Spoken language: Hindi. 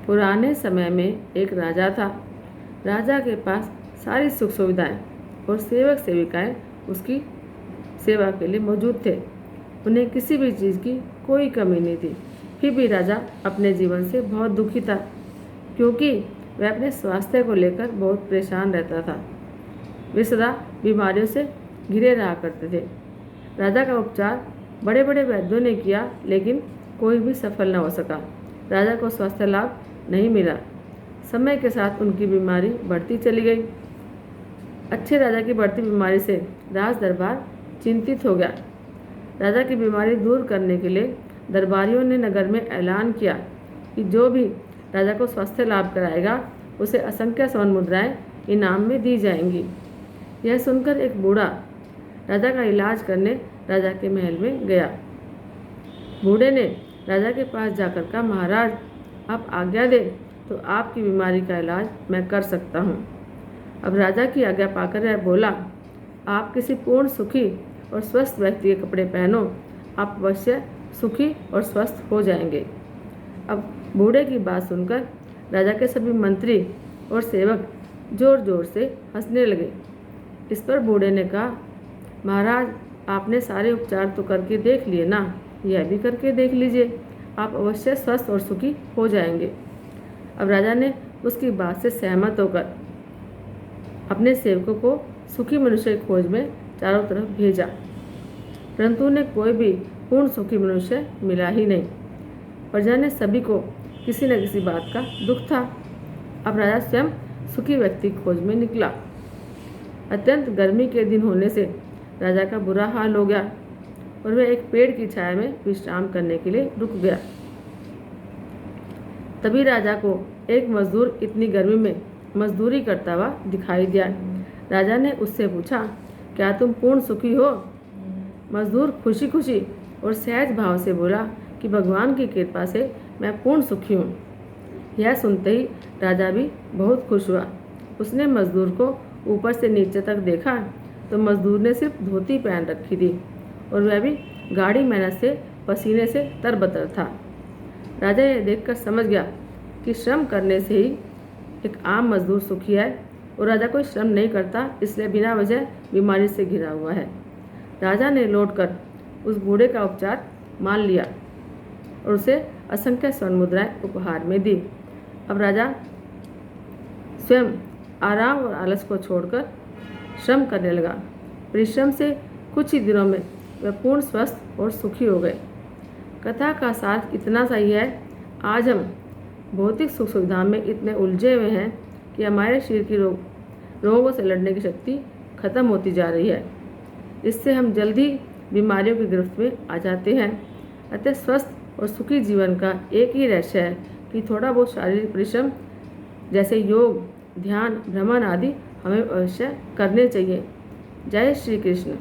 पुराने समय में एक राजा था। राजा के पास सारी सुख सुविधाएं और सेवक सेविकाएं उसकी सेवा के लिए मौजूद थे। उन्हें किसी भी चीज़ की कोई कमी नहीं थी। फिर भी राजा अपने जीवन से बहुत दुखी था, क्योंकि वह अपने स्वास्थ्य को लेकर बहुत परेशान रहता था। वे सदा बीमारियों से घिरे रहा करते थे। राजा का उपचार बड़े बड़े वैद्यों ने किया, लेकिन कोई भी सफल न हो सका। राजा को स्वास्थ्य लाभ नहीं मिला। समय के साथ उनकी बीमारी बढ़ती चली गई। अच्छे राजा की बढ़ती बीमारी से राज दरबार चिंतित हो गया। राजा की बीमारी दूर करने के लिए दरबारियों ने नगर में ऐलान किया कि जो भी राजा को स्वास्थ्य लाभ कराएगा उसे असंख्य स्वर्ण मुद्राएं इनाम में दी जाएंगी। यह सुनकर एक बूढ़ा राजा का इलाज करने राजा के महल में गया। बूढ़े ने राजा के पास जाकर कहा, महाराज, आप आज्ञा दें तो आपकी बीमारी का इलाज मैं कर सकता हूँ। अब राजा की आज्ञा पाकर वह बोला, आप किसी पूर्ण सुखी और स्वस्थ व्यक्ति के कपड़े पहनो, आप अवश्य सुखी और स्वस्थ हो जाएंगे। अब बूढ़े की बात सुनकर राजा के सभी मंत्री और सेवक जोर जोर से हंसने लगे। इस पर बूढ़े ने कहा, महाराज, आपने सारे उपचार तो करके देख लिए ना, यह भी करके देख लीजिए, आप अवश्य स्वस्थ और सुखी हो जाएंगे। अब राजा ने उसकी बात से सहमत होकर अपने सेवकों को सुखी मनुष्य की खोज में चारों तरफ भेजा, परंतु उन्हें कोई भी पूर्ण सुखी मनुष्य मिला ही नहीं। प्रजा ने सभी को किसी न किसी बात का दुख था। अब राजा स्वयं सुखी व्यक्ति की खोज में निकला। अत्यंत गर्मी के दिन होने से राजा का बुरा हाल हो गया और वह एक पेड़ की छाया में विश्राम करने के लिए रुक गया। तभी राजा को एक मजदूर इतनी गर्मी में मजदूरी करता हुआ दिखाई दिया। राजा ने उससे पूछा, क्या तुम पूर्ण सुखी हो? मजदूर खुशी खुशी और सहज भाव से बोला कि भगवान की कृपा से मैं पूर्ण सुखी हूँ। यह सुनते ही राजा भी बहुत खुश हुआ। उसने मजदूर को ऊपर से नीचे तक देखा तो मजदूर ने सिर्फ धोती पहन रखी थी और वह भी गाढ़ी मेहनत से पसीने से तरबतर था। राजा यह देखकर समझ गया कि श्रम करने से ही एक आम मजदूर सुखी है और राजा कोई श्रम नहीं करता, इसलिए बिना वजह बीमारी से घिरा हुआ है। राजा ने लौटकर उस बूढ़े का उपचार मान लिया और उसे असंख्य स्वर्ण मुद्राएं उपहार में दी। अब राजा स्वयं आराम और आलस को छोड़कर श्रम करने लगा। परिश्रम से कुछ ही दिनों में वह पूर्ण स्वस्थ और सुखी हो गए। कथा का सार इतना सही है, आज हम भौतिक सुख सुविधा में इतने उलझे हुए हैं कि हमारे शरीर की रोगों से लड़ने की शक्ति खत्म होती जा रही है। इससे हम जल्दी बीमारियों की गिरफ्त में आ जाते हैं। अतः स्वस्थ और सुखी जीवन का एक ही रहस्य है कि थोड़ा बहुत शारीरिक परिश्रम जैसे योग, ध्यान, भ्रमण आदि हमें अवश्य करने चाहिए। जय श्री कृष्ण।